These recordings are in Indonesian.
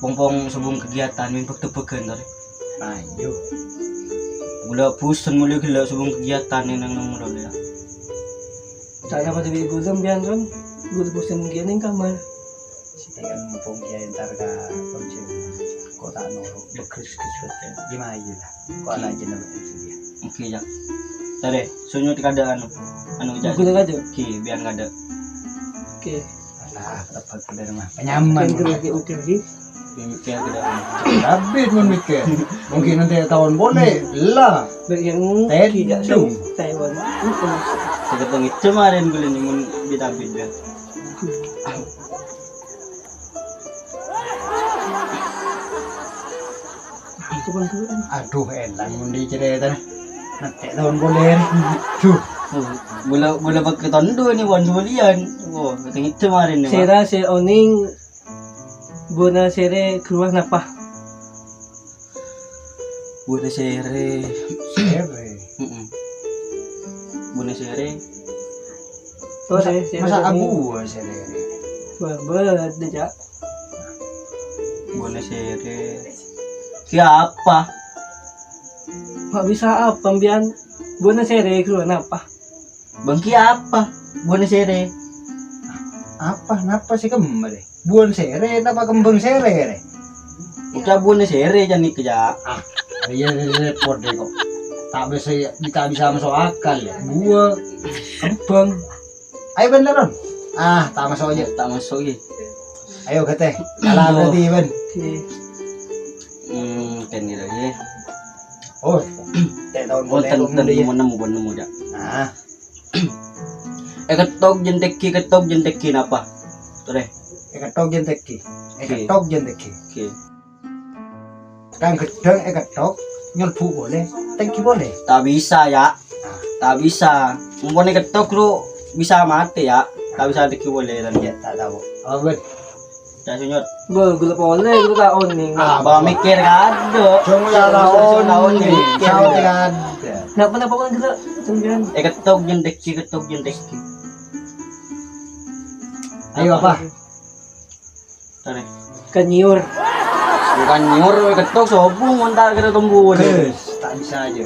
Pong sebelum kegiatan min pegdebegan tadi. Ayo. Gula pusen mulai gila sebelum kegiatan ini nang mulai ya. Sana pada bilik gudang biar kan gue bosan gini kamar. Kita kan mumpung kiai ntar ke kunci kota noro bekris-kris gimana aja lah. Kok ala aja nama dia. Oke ya. Tadi sunyo kada anu jadi. Gue aja. Oke biar nggak ada. Oke. Alah, dapat pada rumah penyaman. Oke lagi. Mikir kada. Habis mikir. Mungkin nanti tahun boleh lah. Yang tidak Tedung. Taiwan. Sekarang itu kemarin gue nih mun ditampil dia. Aduh, elang mundi cerita. Nanti tahun boleh. Duh. Bola berketondo nih wan sebulian. Oh, sekarang itu kemarin nih. Sera si oning bona sere keluar napa? Bola sere. Sere. Bola sere. Masa abu sere. Ber deja. Bola sere. Siapa? Mak bisa apa biar bona sere keluar napa? Bangki apa? Bola sere. Apa? Napa sih kembar? Buon sere, napa kembang sere? Ucap bola sere jangan kerja. Iya repot deh kok. Tak bisa masuk akal ya. Gua kembang. Ayo beneran. Tak masuk aja. Tak masuk ya. Ayo kete. Kalah berarti Ben. Oke. Kan gitu ya. Oh, tak tahun Oh, boleh tentu nemu ya. Nah, Ketok jenteki apa? Tore. ketok jenteki. Ketok jenteki. Oke. Kang gedang ketok nyelbu boleh, teki boleh. Tak bisa ya. Tak bisa. Mumpuni ketok lu bisa mati ya. Tak bisa teki boleh dan Ya tak tahu. Oh Ben. tak sunyor. Ber gula boleh gula tak oning. Bawa mikir kado. Cuma ya lawan Tahun ini. Kau kan. Napa kan gula sembilan. Ketok jenteki. Ayo apa? Tore. Kanyur. Bukan nyur ketok sobung montar kita tumbuh. Tak bisa aja.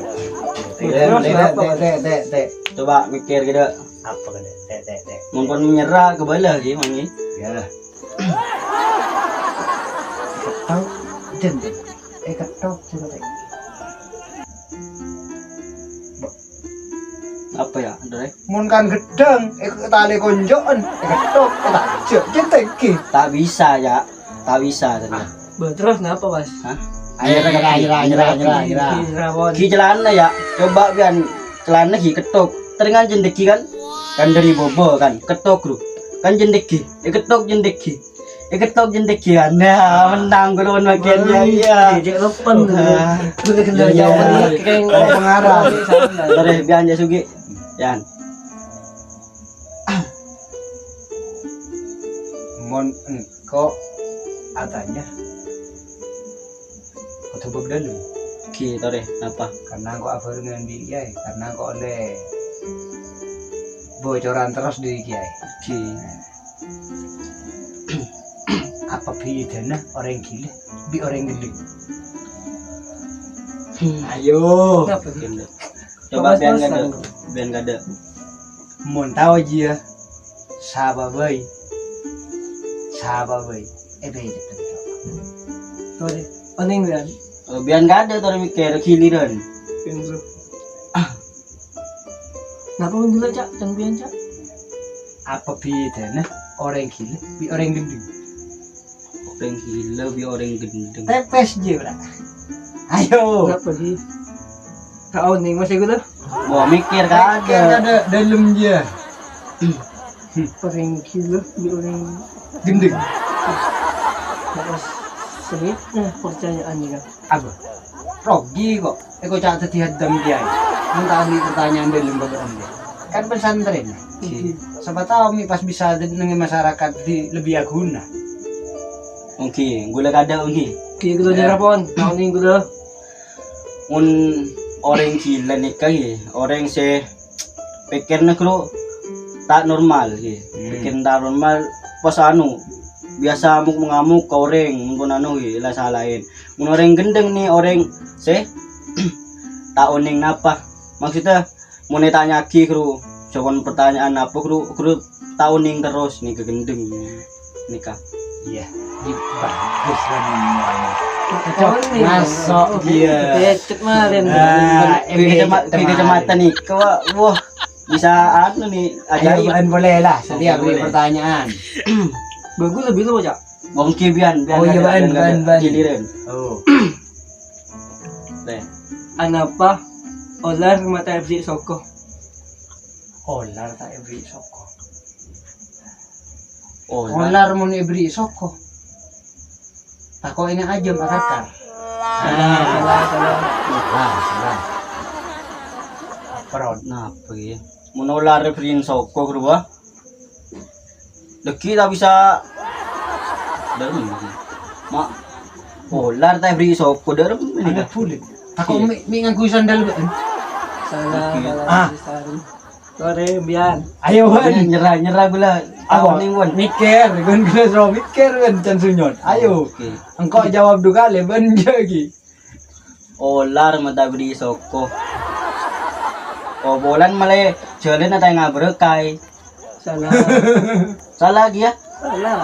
Teh. Coba mikir kita. Apa kan? Teh. Mumpun menyerah ke bala sih mangi. Ya. Ketok jentek. Ketok jentek. Apa ya? Tore. Mun kan gedang, tali konjokan, ketok, tak jentek. Tak bisa ya. Tak bisa tadi. Ber terus napa Mas? Hah? Ayo nyerah. Rawon. Ki celana ya. Coba pian celana ki ketok. Teringan jendeki kan? Kan dari bobo kan. Ketok lu. Kan jendeki. Ketok jendeki. Nah, menang gulun bagian ya. Jek lepen. Gula kena Ya, jawaban keng pengarah. Tore bian Jasugi. Yan. Mun engko adanya kau coba dulu Ki tore apa? karena kau apa dengan kiai karena kau oleh bocoran terus di kiai Ki. apa bedanya orang gila bi orang gede ayo Napa sih? Coba bian gak ada. mun tahu aja sahabat bayi beda Tuh deh. Oning biar. Bian gak ada tore mikir giliran. Pian bro. Napa kan gula cak? Jangan pian cak. apa bedanya orang gila bi orang gede Orang gila bi orang gendeng. tepes aja bro ayo Napa sih? Kak oning masih gula? Wah mikir kan kagak. ada dalam dia Orang gila bi orang gendeng Mas sengit percayaan nih kan. apa rogi kok kok catat di hadam kiai minta ahli pertanyaan dalam badan dia kan pesantren siapa tahu mi pas bisa dengan masyarakat di lebih aguna Oke, gula kada oke. Oke gula jarapon. Oning gula. Un orang gila nikah ya, orang se pikirnya kru tak normal ya, pikir tak normal pas anu biasa amuk mengamuk ke orang mun anu lah salahin. Mun orang gendeng nih orang tak oning apa maksudnya mau tanya lagi kru jawaban pertanyaan apa kru tak oning terus nih kegendeng nikah Iya, bagus kan. Masuk dia. Ecet kemarin. kacamata nih wah bisa anu nih Ayo, ajaib Ban, boleh lah. Setiap Boleh. beri pertanyaan. Bagus lebih lo Cak. bongki bian Oh, iya, Ban. giliran Oh. deh Anapa olar mata FC Soko. Olar tak beri soko. oh Olar mau beri soko. Tako ini aja makakar. Salah. Perot. napa ya mun olah referin soko kru ba deki tak bisa dalam mak olah tak beri soko dalam ini Ada kan pulit. Tako mi ngaku sandal ba? Salah, Oke. salah. Sore bian. Ayo, Ban. nyerah gula Ako, ning won mikir, gun gula mikir kan can sunyon. Ayo, oke engkau jawab dua kali, ban lagi. olar mata beri soko oh bolan malay jalan na tayo nga berkay Salah. salah lagi ya Salah.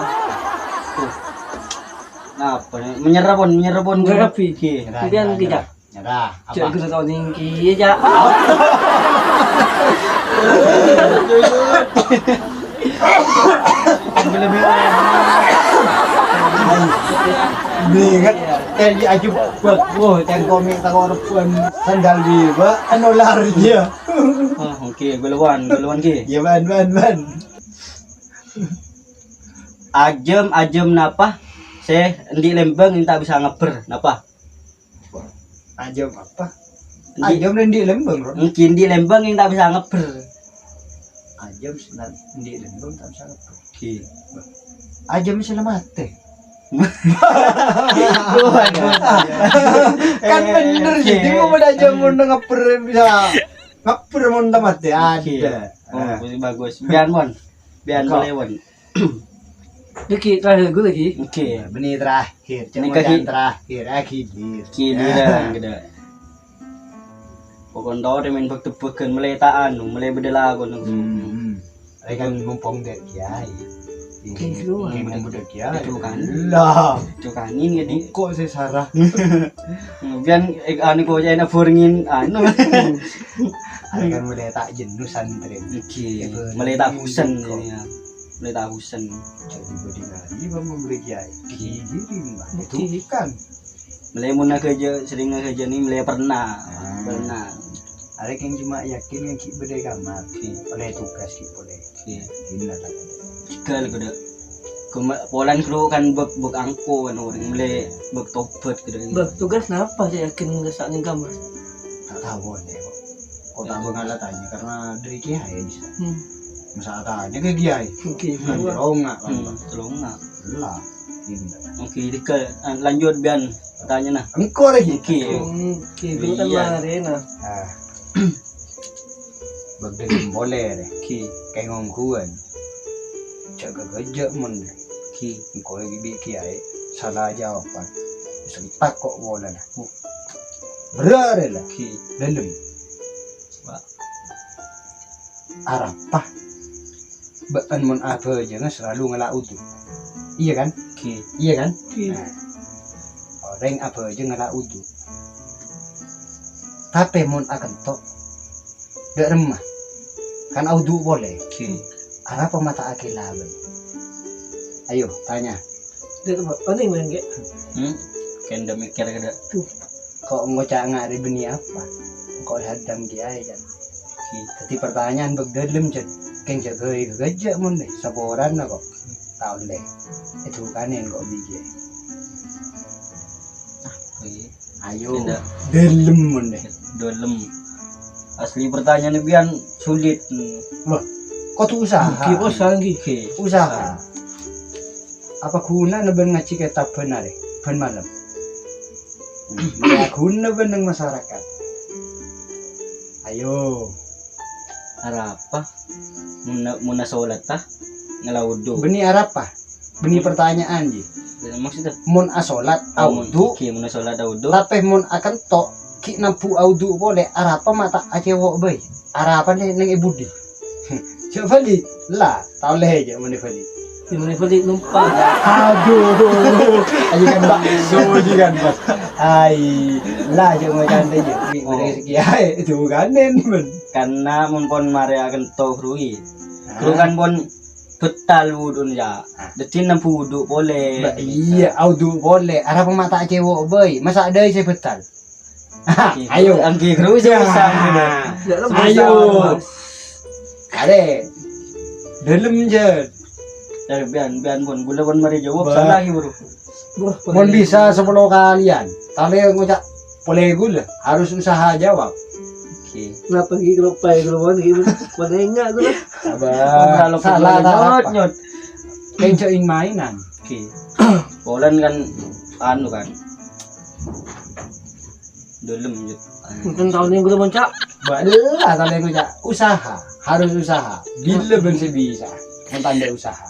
ngapa menyerah pon Menyerah, Pi. Oke. Bian kita. Nyerah. Cek Apa? gue tau tinggi aja. Nih kan, tadi aja buat, wah, yang komik tak orang sandal di, ba, anu lari dia. Ah, oke guluan ki Ya ban. ajem napa saya di Lembang yang tak bisa ngeber napa Ajam apa? Di- Ajam dan di Lembang, bro. mungkin di Lembang yang tak bisa ngeber Ajam dan di Lembang tak bisa apa. oke Ajam selamat. Kan Kan bener sih, dia mau aja mau ngaper bisa ngaper mau tamat ya ada. oh bagus bian Kok? boleh won Deki terakhir gue lagi. oke Benih terakhir, Ini cuma kaki- terakhir, akhir. kiliran gede pokon tore main tebeken meletaan mulai bedelagon Mereka kan mumpung dek kiai. Kiai keluar. Ingin muda kiai. Itu kan. Lah, cukanin jadi kok saya sarah? bian anu ko jana furngin anu Ada kan mulai tak jenuh santri. oke meleta husen ini ya meleta husen Jadi bodi lagi bang membeli kiai. Digiring bang. Itu Oke. kan. mulai muna kerja sering kerja nih mulai pernah Ada yang cuma yakin yang ki beda kamar. Oleh tugas ki boleh. oke Ini lah. cikal kuda polan kru kan bek angko kan orang mulai bek topet kuda Tugas kenapa sih yakin ngesak nih kamar? Tak tahu deh kok. Kok tak mengalah tanya karena dari kiai bisa. Masa tanya ke kiai. Oke. Kan nggak tolong nak lah. Ini. oke dikal lanjut bian tanya nah Engkau lagi. oke Oke. Gue kan Iya. arena. Ah. Bagdeng boleh deh. oke Kayak ngongkuan. Jaga gajah men. oke Engkau lagi bikin kiai. Salah jawaban. Sentak kok boleh lah. Berare lah. oke Dalam. Wah. Arapah. Baan mun apa aja nggak selalu ngelak utuh. Iya kan? oke Iya kan? Oke. Nah, orang apa aja ngelak utuh. Tapi mun akan tok. Dek remah. Kan audu boleh. oke Arapa mata akil laban. Ayo tanya. Dia tuh apa nih main kayak? kenda mikir kada Kok ngocak ngari benih apa? Kok hadam kiai kan? oke Tadi pertanyaan begdelem jen. Keng jaga gajah mun deh. Saboran kok. Tahu deh. Itu kan yang kok biji. oke Ayo. Kenda. Delem mun deh. dolem asli pertanyaan bian sulit Kok tuh usaha? Oke, bos lagi. oke Usaha. Apa guna neben ngaji kitab benar ben malam? Ya guna beneng masyarakat. Ayo. arapa muna solat tah ngelaudo Benih arapa? Beni pertanyaan ji. Maksudnya Mun asolat audu ki mun salat audu tapi mun akan tok ki nampu audu boleh arapa mata acewok bay arapa nih neng ibu di coba di lah tau leh aja mana balik Di mana balik numpang. aduh aja kan bakso aja kan bos ai lah aja macam tadi udah sekian itu kan men karena mun pon mare akan to krui kan pon betal wudun ya dadi nampu wudu boleh iya audu boleh arapa mata acewok bay masa ada saya betal ayo angki krui sama ayo Ade, dalam je. dari bian pun gula pun mari jawab Ba. salah ki bro Wah, Mon bisa 10 kalian. Tapi ngucap boleh gula harus usaha jawab. oke Kenapa pergi ke lupai ke luar lagi? Pada enggak tu lah. kalau Salah tak apa. nyot Kencoin mainan. oke bolan kan anu kan dalam nyot Mungkin tahun ini gue boncak. Balah tapi ngucap usaha harus usaha. Bila ben bisa. Mentanda usaha.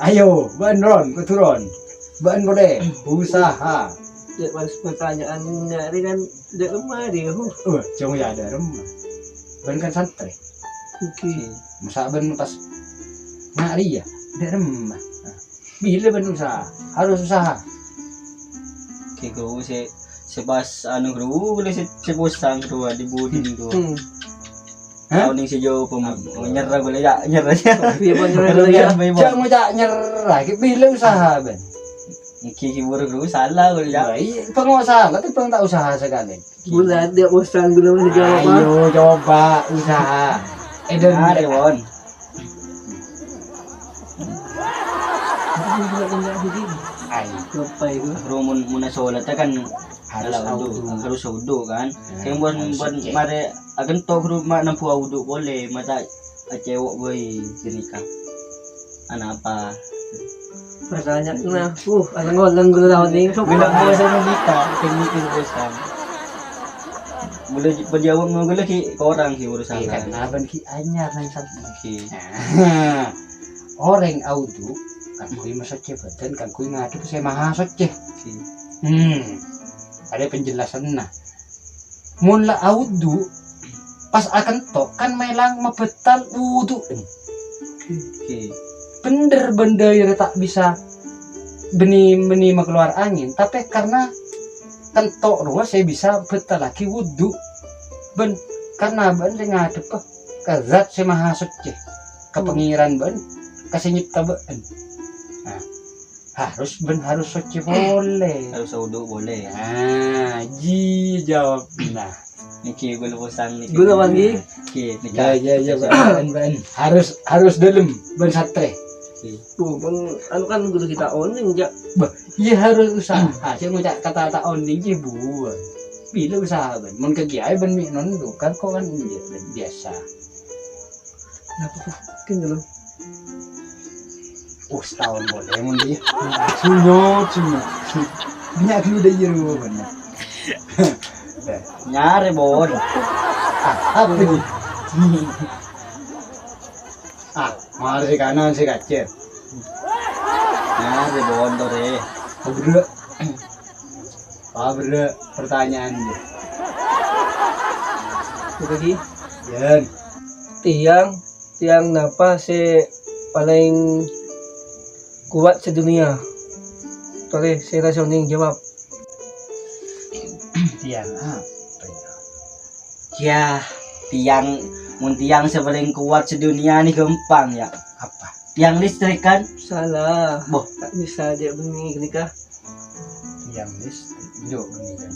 Ayo, ban Ron, keturun. Ban boleh usaha. Dia pas pertanyaannya dia kan dia lemah dia. Cuma ya ada rumah. Ban kan santri. Okey. Masa ben pas ngari ya, ada rumah. Bila ben usaha, harus usaha. oke guru sebas anu guru boleh sebosang tu di budin tu Hah? kau ning sejauh nyerah boleh ya nyerah ya Tapi apa nyerah ya? Jangan mau tak nyerah, bila usaha ben. Iki guru salah boleh ya Iya, pengusaha, tapi peng tak usaha sekali. Bulan dia bosan gula mana jawab apa? Ayo coba usaha. Dan ada won Aku juga enggak begini. ayo Lupai gue. guru mun solat kan harus harus wudu kan Ya, yang buat harus cek. mare akan to guru mak nampu wudu boleh mata acewok boy jenika ana apa Pertanyaan kena. Ada ngolang gula tahun ini. So, bila puasa kita kemikir bosan boleh berjawab ngogol ki ke orang ki urusan Iya kan, aban ki anyar nang satu. oke Orang audu kan kui masuk badan kan kui ngadep saya maha soceh. oke Ada penjelasan nah. Mun la audu pas akan tok kan melang mebetal wudu. oke Bener benda yang tak bisa beni keluar angin, tapi karena kentok ruas saya bisa betal lagi wudu. Ben karena ben saya ngadep ke zat saya maha suci, ke pengiran ben kasih nyipta ben. Nah, harus suci boleh. harus wudu boleh Nah, ji jawab nah. niki gula bosan niki Gula lagi. oke Ya ben harus dalam ben satre. Bang, anu kan gula kita oning jak. Iya harus usaha. Saya mau kata onding je buat. Bila usaha ben, mun kegiai ben mi non tu kan kau kan biasa. Kenapa tuh? Kan dulu. Setahun boleh mun dia. Sunyot. Banyak lu dah yeru ben. nyare bon Apa ni? Mari si kanan si kacir. nyare bon tore Bro, pertanyaan dia. Itu lagi. Yan. Tiang napa si paling kuat sedunia? Tore, saya rasa oning jawab. Tiang apa ya ya? tiang mun tiang paling kuat sedunia nih gampang ya Apa? tiang listrik kan Salah. boh Tak bisa dia begini nikah. Tiang listrik. Jok ni kan.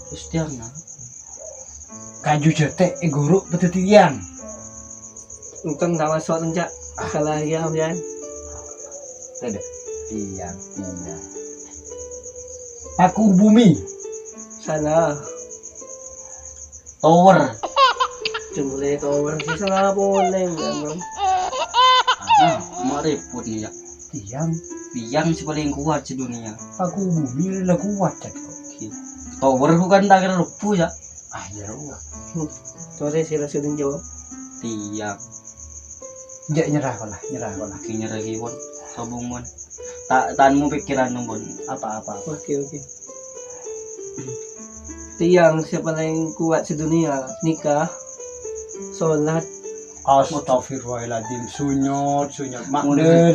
terus tiang nah Kaju cetek guru betul tiang. Untung tak masuk enjak. Salah ya Amjan. Tidak. Tiang. Paku bumi. Salah. tower Cuma boleh kau orang sih salah boleh kan. mak repot nih ya Tiang. tiang paling kuat sedunia Paku bumi lah kuat kan. tower bukan tak kira rupu ya Ya Allah. Tore saya rasa oning jawab. tiang Jak nyerah kau lah. kayaknya lagi bon sobung mon. Tanmu pikiran mon apa-apa. Oke. Tiang siapa yang kuat sedunia nikah, sholat, Astagfirullahaladzim, sunyot Mundur,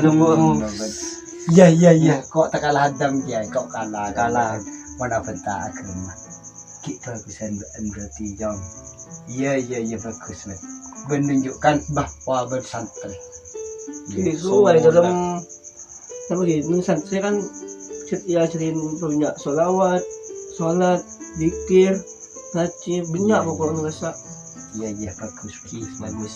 nunggu. Iya, kok tak kalah hadam dia, kok kalah. Mana bentak agama. Kita bagusan berarti jam. Iya bagus lah. Menunjukkan bahwa bersantri. sesuai dalam begini santri kan ceritain punya sholawat, sholat, zikir, ngaji, banyak pokoknya ngerasa. Iya bagus. Bagus.